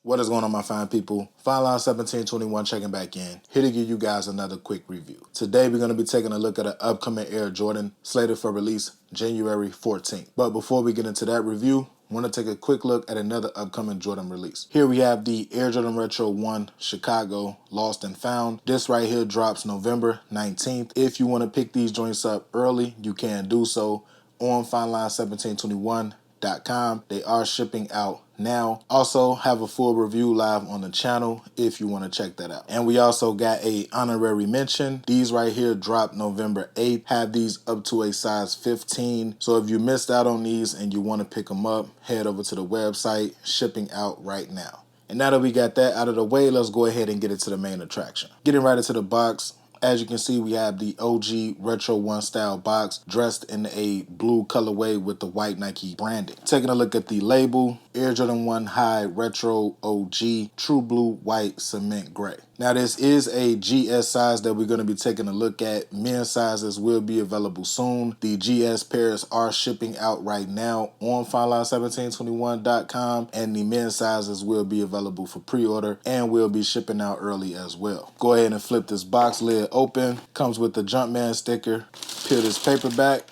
What is going on, my fine people? Fine Line 1721 checking back in, here to give you guys another quick review. Today we're going to be taking a look at an upcoming Air Jordan slated for release January 14th. But before we get into that review, I want to take a quick look at another upcoming Jordan release. Here we have the Air Jordan Retro 1 Chicago Lost and Found. This right here drops November 19th. If you want to pick these joints up early, you can do so on FineLine1721.com. They are shipping out now. Also have a full review live on the channel if you want to check that out. And we also got a honorary mention. These right here drop November 8th. Have these up to a size 15. So if you missed out on these and you want to pick them up, head over to the website. Shipping out right now. And now that we got that out of the way, let's go ahead and get into the main attraction. Getting right into the box. As you can see, we have the OG Retro 1 style box dressed in a blue colorway with the white Nike branding. Taking a look at the label, Air Jordan 1 High Retro OG True Blue White Cement Gray. Now this is a GS size that we're going to be taking a look at. Men's sizes will be available soon. The GS pairs are shipping out right now on FineLine1721.com, and the men's sizes will be available for pre-order and will be shipping out early as well. Go ahead and flip this box lid open. Comes with the Jumpman sticker. Peel this paper back.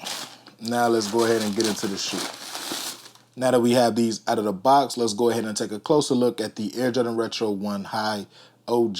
Now let's go ahead and get into the shoe. Now that we have these out of the box, let's go ahead and take a closer look at the Air Jordan Retro 1 High OG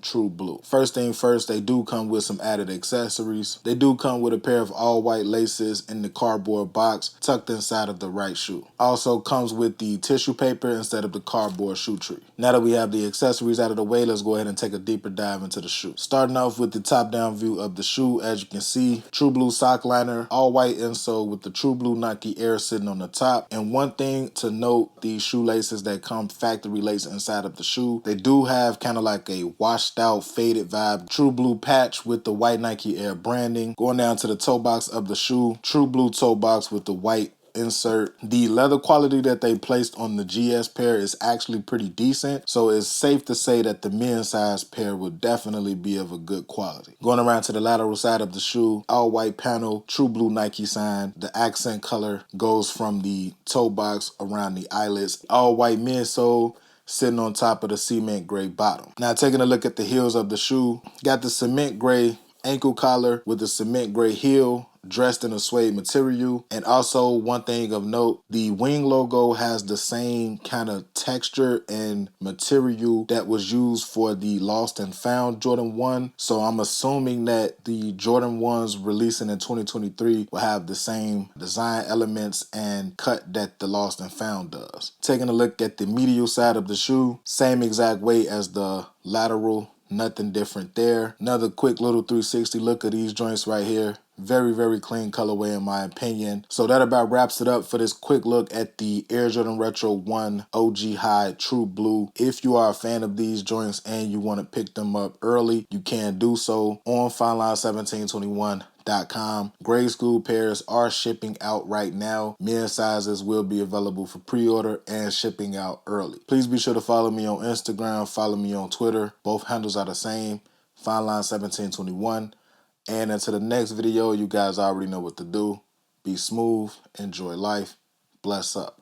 True Blue. First thing first, they do come with some added accessories. They do come with a pair of all white laces in the cardboard box tucked inside of the right shoe. Also comes with the tissue paper instead of the cardboard shoe tree. Now that we have the accessories out of the way, let's go ahead and take a deeper dive into the shoe. Starting off with the top down view of the shoe, as you can see, True Blue sock liner, all white insole with the True Blue Nike Air sitting on the top. And one thing to note, these shoelaces that come factory lace inside of the shoe, they do have kind of like a washed out faded vibe True Blue patch with the white Nike Air branding. Going down to the toe box of the shoe, True Blue toe box with the white insert. The leather quality that they placed on the GS pair is actually pretty decent, so it's safe to say that the men's size pair will definitely be of a good quality. Going around to the lateral side of the shoe, all white panel, True Blue Nike sign. The accent color goes from the toe box around the eyelets. All white midsole sitting on top of the cement gray bottom. Now taking a look at the heels of the shoe, got the cement gray ankle collar with the cement gray heel dressed in a suede material. And also one thing of note, the wing logo has the same kind of texture and material that was used for the Lost and Found Jordan 1. So I'm assuming that the Jordan 1s releasing in 2023 will have the same design elements and cut that the Lost and Found does. Taking a look at the medial side of the shoe, same exact way as the lateral. Nothing different there. Another quick little 360 look at these joints right here. Very, very clean colorway in my opinion. So that about wraps it up for this quick look at the Air Jordan Retro 1 OG High True Blue. If you are a fan of these joints and you want to pick them up early, you can do so on FineLine1721.com. Grade school pairs are shipping out right now. Men's sizes will be available for pre-order and shipping out early. Please be sure to follow me on Instagram, follow me on Twitter. Both handles are the same, FineLine1721. And until the next video, you guys already know what to do. Be smooth, enjoy life, bless up.